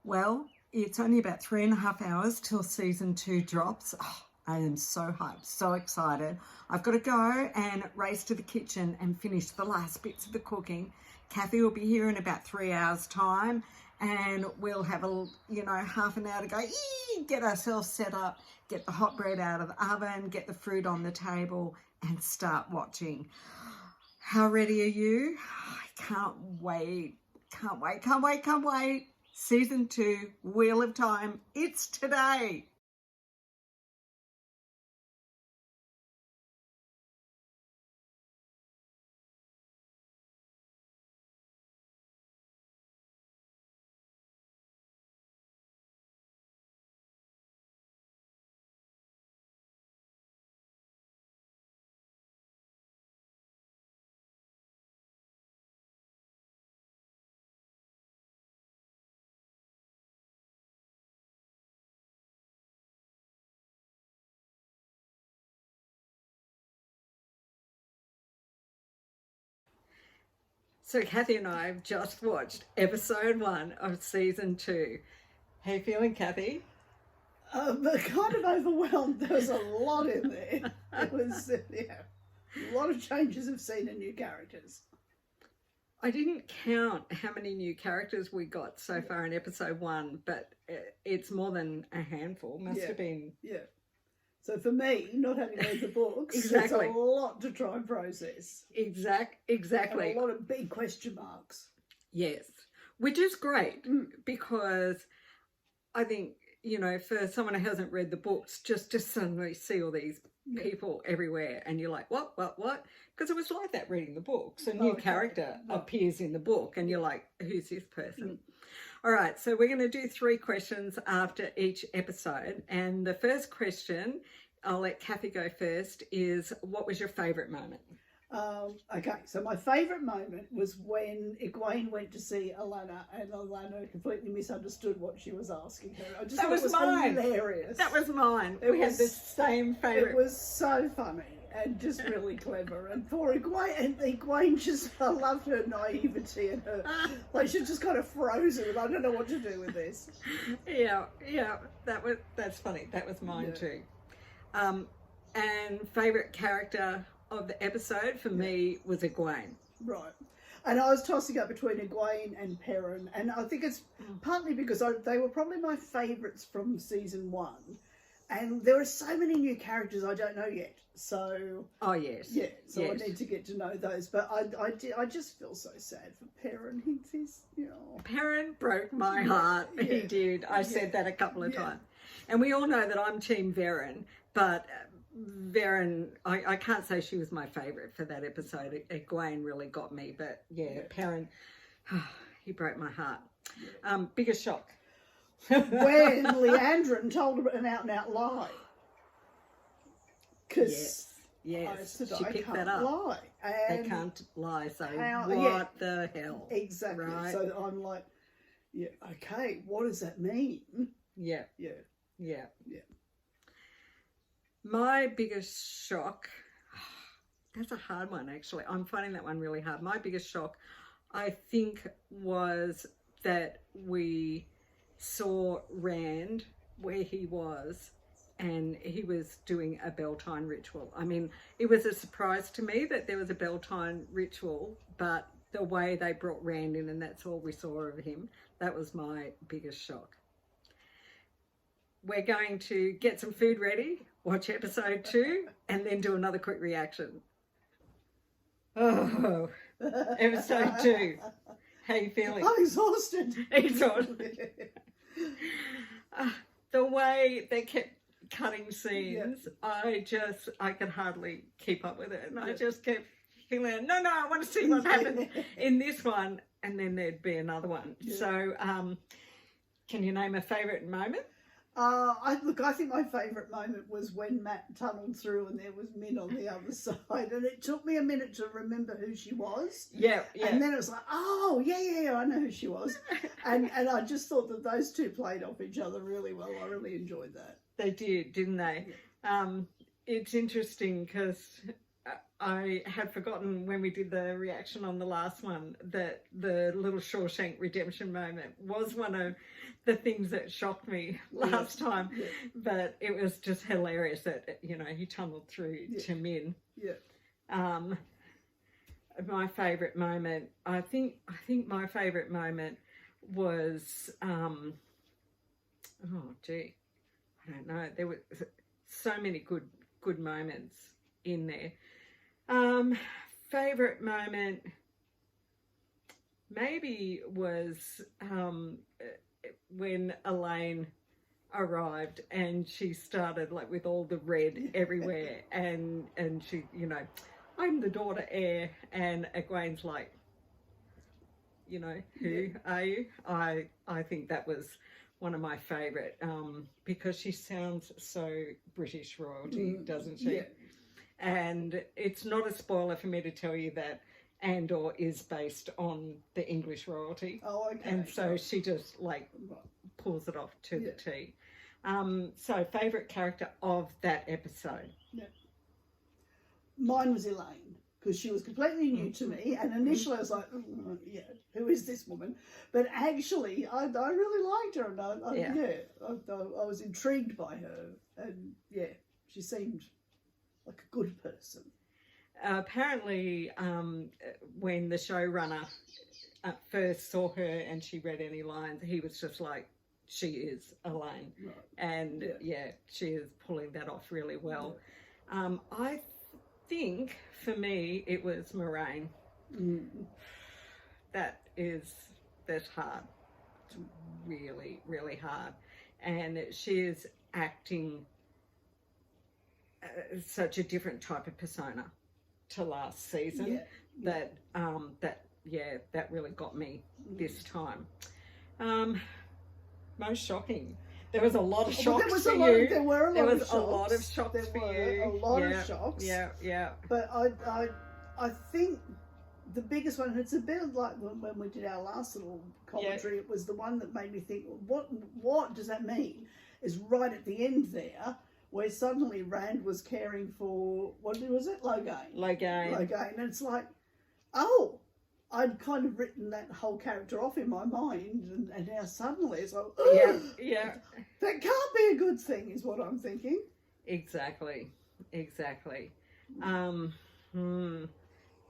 Well, it's only about 3.5 hours till season 2 drops. Oh, I am so hyped, so excited. I've got to go and race to the kitchen and finish the last bits of the cooking. Cathy will be here in about 3 hours time, and we'll have half an hour to go, get ourselves set up, get the hot bread out of the oven, get the fruit on the table, and start watching. How ready are you? I can't wait. Can't wait, can't wait, can't wait. Season 2, Wheel of Time, it's today. So Cathy and I have just watched episode 1 of season 2. How you feeling, Cathy? Kind of overwhelmed. There was a lot in there. It was, a lot of changes of scene and new characters. I didn't count how many new characters we got so far in episode 1, but it's more than a handful. Must have been. Yeah. So for me, not having read the books, Exactly. it's a lot to try and process. Exactly. And a lot of big question marks. Yes, which is great because I think, for someone who hasn't read the books, just to suddenly see all these people everywhere and you're like, what? Because it was like that reading the books. A new character appears in the book and you're like, who's this person? All right, so we're going to do 3 questions after each episode. And the first question, I'll let Cathy go first, is what was your favourite moment? Okay, so my favourite moment was when Egwene went to see Alana and Alana completely misunderstood what she was asking her. I just thought it was hilarious. That was mine. We had the same favourite. It was so funny and just really clever. And poor Egwene, and Egwene just, I loved her naivety and her, like she's just kind of frozen and I don't know what to do with this. Yeah, that's funny. That was mine too. And favourite character of the episode for me was Egwene. Right. And I was tossing up between Egwene and Perrin, and I think it's partly because they were probably my favourites from season 1. And there are so many new characters I don't know yet. So I need to get to know those. But I just feel so sad for Perrin. Perrin broke my heart. He did. I said that a couple of times. And we all know that I'm Team Verin, but Verin, I can't say she was my favourite for that episode. Egwene really got me, but Perrin, he broke my heart. Biggest shock. When Leandrin told her an out-and-out lie. Because she picked that up. Lie. And they can't lie, so what the hell? Exactly. Right? So I'm like, okay, what does that mean? Yeah. My biggest shock, that's a hard one actually. I'm finding that one really hard. My biggest shock, I think, was that we saw Rand where he was and he was doing a Beltane ritual. I mean, it was a surprise to me that there was a Beltane ritual, but the way they brought Rand in and that's all we saw of him, that was my biggest shock. We're going to get some food ready, watch episode 2, and then do another quick reaction. Oh, episode 2. How are you feeling? I'm exhausted. The way they kept cutting scenes, I could hardly keep up with it. And I just kept feeling, no, I want to see what happened in this one. And then there'd be another one. Yeah. So can you name a favourite moment? I think my favourite moment was when Matt tunnelled through and there was Min on the other side, and it took me a minute to remember who she was. Yeah. And then it was like, oh, I know who she was. and I just thought that those two played off each other really well. I really enjoyed that. They did, didn't they? Yeah. It's interesting because I had forgotten when we did the reaction on the last one that the little Shawshank Redemption moment was one of the things that shocked me last time. Yeah. But it was just hilarious that, you know, he tunneled through to Min. Yeah. My favourite moment, I think my favourite moment was, oh gee, I don't know. There were so many good moments in there. Favorite moment maybe was when Elaine arrived and she started like with all the red everywhere and she, you know, I'm the daughter heir, and Egwene's like, you know, who are you? I think that was one of my favourite, because she sounds so British royalty, doesn't she? Yeah. And it's not a spoiler for me to tell you that Andor is based on the English royalty. Oh, okay. And so she just like pulls it off to the T. So favourite character of that episode? Yeah. Mine was Elaine, because she was completely new to me, and initially I was like, yeah, who is this woman? But actually, I really liked her, and I was intrigued by her, and yeah, she seemed like a good person. Apparently, when the showrunner first saw her and she read any lines, he was just like, she is Elaine. Right. And she is pulling that off really well. Yeah. I think for me it was Moraine. That's hard. It's really, really hard. And she is acting such a different type of persona to last season that really got me this time. Most shocking. There was a lot of shocks for you. There were a lot of shocks for you. A lot of shocks. Yeah. But I think the biggest one, it's a bit like when we did our last little commentary, it was the one that made me think, what does that mean? Is right at the end there, where suddenly Rand was caring for, what was it? Logain. And it's like, oh, I'd kind of written that whole character off in my mind, and now suddenly it's like, that can't be a good thing, is what I'm thinking. Exactly.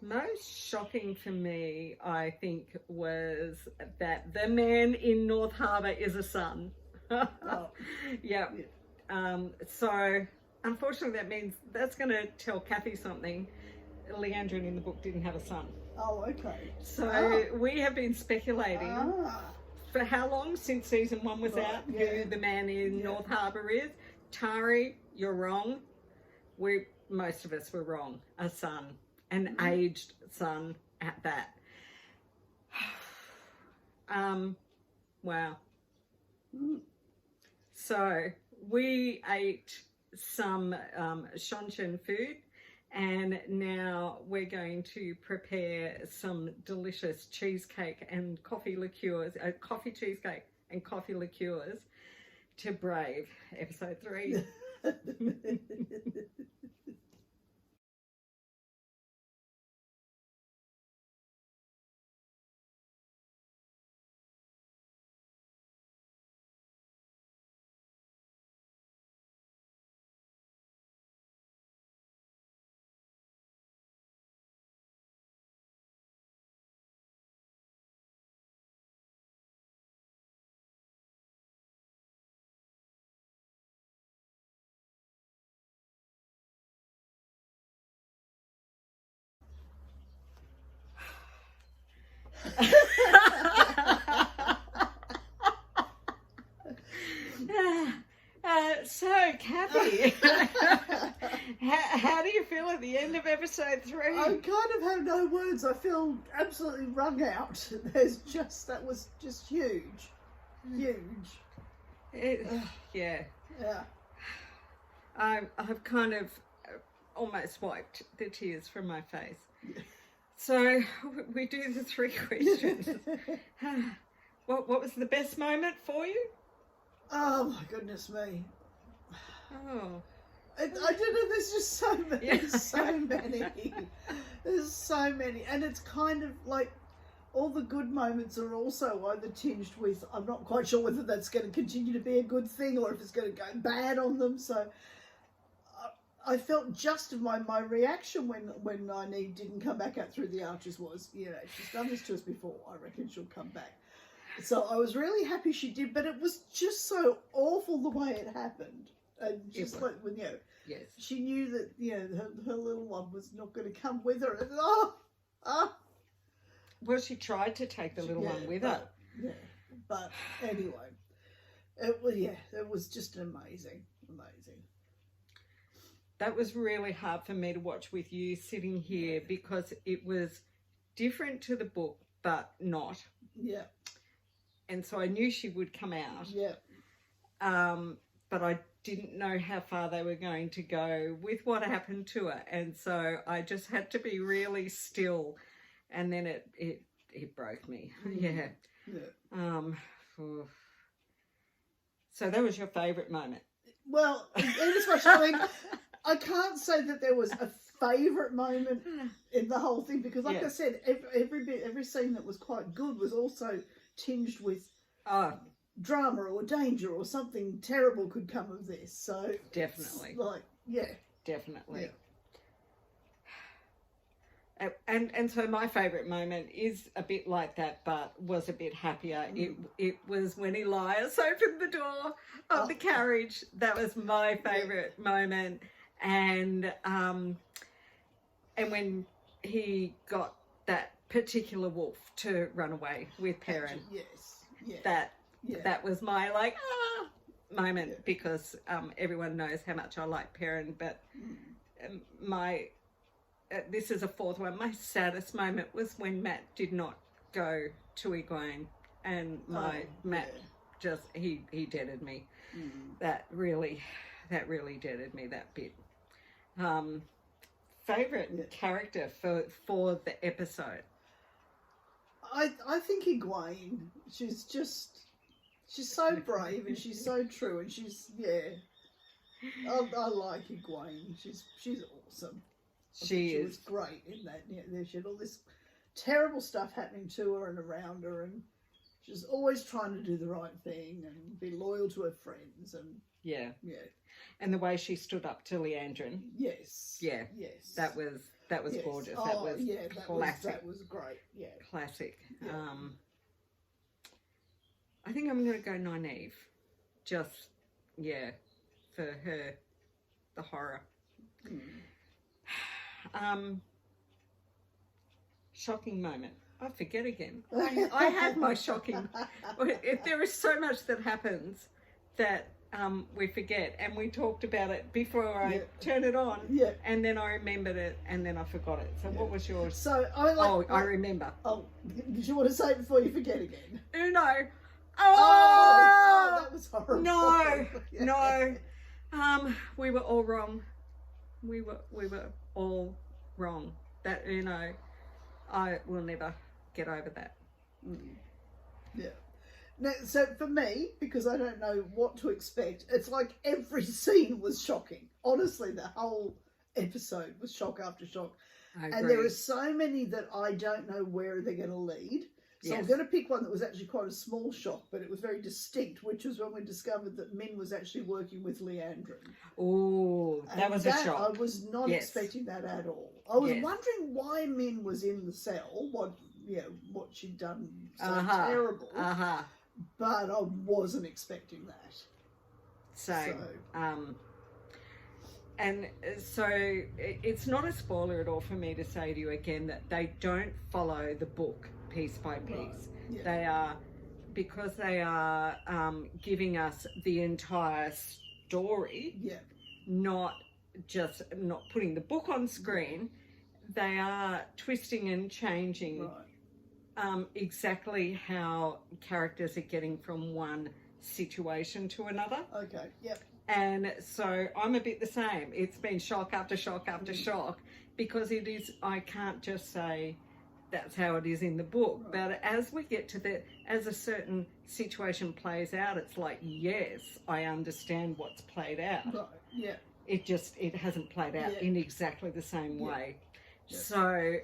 Most shocking for me, I think, was that the man in North Harbour is a son. So unfortunately that means that's going to tell Cathy something. Leandrin in the book didn't have a son. Oh, okay. So we have been speculating for how long since season 1 was out who the man in North Harbour is. Tari, you're wrong. Most of us were wrong. A son, an aged son at that. Wow. So we ate some Shonshan food, and now we're going to prepare some delicious cheesecake and coffee liqueurs, coffee cheesecake and coffee liqueurs to brave episode 3. So, Cathy, how do you feel at the end of episode 3? I kind of have no words. I feel absolutely wrung out. That was just huge. I've kind of almost wiped the tears from my face. So we do the 3 questions. What was the best moment for you? Oh my goodness me. Oh. I don't know, there's just so many, Yeah. there's so many, and it's kind of like all the good moments are also either tinged with, I'm not quite sure whether that's going to continue to be a good thing or if it's going to go bad on them, so I felt just my reaction when Nynaeve didn't come back out through the arches was, she's done this to us before, I reckon she'll come back. So I was really happy she did, but it was just so awful the way it happened. And just like when Yes. she knew that her little one was not going to come with her, and Well, she tried to take the little one with her. Yeah, but anyway, it was just amazing. That was really hard for me to watch with you sitting here because it was different to the book, but not. Yeah. And so I knew she would come out. Yeah. But I didn't know how far they were going to go with what happened to her. And so I just had to be really still. And then it broke me. Yeah. So that was your favourite moment? Well, I can't say that there was a favourite moment in the whole thing because, like I said, every scene that was quite good was also tinged with drama or danger or something terrible could come of this. So definitely, definitely. Yeah. And so my favourite moment is a bit like that, but was a bit happier. It was when Elias opened the door of the carriage. That was my favourite moment. And when he got that particular wolf to run away with Perrin. Yes. That was my moment because everyone knows how much I like Perrin, but this is a fourth one. My saddest moment was when Matt did not go to Egwene, and Matt just he deaded me. That really deaded me, that bit. Favorite character for the episode? I think Egwene. She's so brave and she's so true and she's I like Egwene. She's awesome. She was great in that. She had all this terrible stuff happening to her and around her, and she's always trying to do the right thing and be loyal to her friends. And and the way she stood up to Leandrin. Yes. That was gorgeous. Oh, that was classic. That was great. Yeah, classic. I think I'm going to go Nynaeve. Just for her, the horror. Shocking moment. I forget again. I had my shocking. There is so much that happens that we forget, and we talked about it before I turn it on. And then I remembered it, and then I forgot it. So what was yours? So I remember. Oh, did you want to say it before you forget again? Uno. Oh, that was horrible. No. We were all wrong. We were all wrong. That I will never get over that. Now, so for me, because I don't know what to expect, it's like every scene was shocking. Honestly, the whole episode was shock after shock. And there are so many that I don't know where they're going to lead. So I'm going to pick one that was actually quite a small shock, but it was very distinct, which was when we discovered that Min was actually working with Leandrin. Oh, that was a shock. I was not expecting that at all. I was wondering why Min was in the cell, what she'd done so terrible. But I wasn't expecting that. And so it's not a spoiler at all for me to say to you again that they don't follow the book piece by piece. They are, because they are giving us the entire story, not putting the book on screen. They are twisting and changing exactly how characters are getting from one situation to another. Okay, And so I'm a bit the same. It's been shock after shock after shock, because it is, I can't just say that's how it is in the book. But as we get to as a certain situation plays out, it's like, yes, I understand what's played out. it hasn't played out Yeah. in exactly the same Yeah. way. Yeah. So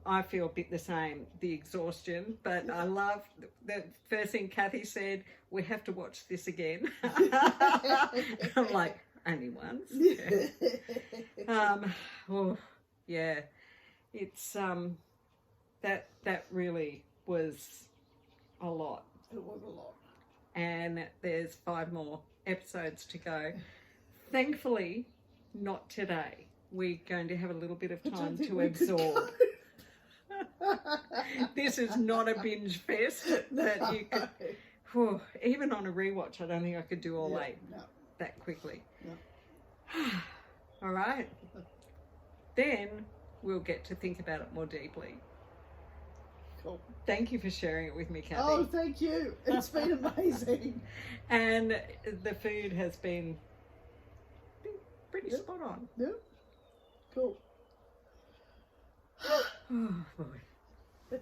I feel a bit the same, the exhaustion, but Yeah. I love the first thing Cathy said, we have to watch this again. I'm like, only once. Oh, yeah, it's that really was a lot. It was a lot. And there's 5 more episodes to go. Thankfully, not today. We're going to have a little bit of time to absorb. This is not a binge fest that you could. Whew, even on a rewatch, I don't think I could do all 8 that quickly. No. All right. Then we'll get to think about it more deeply. Cool. Thank you for sharing it with me, Cathy. Oh, thank you. It's been amazing. And the food has been pretty spot on. Yeah. Cool. Oh, boy.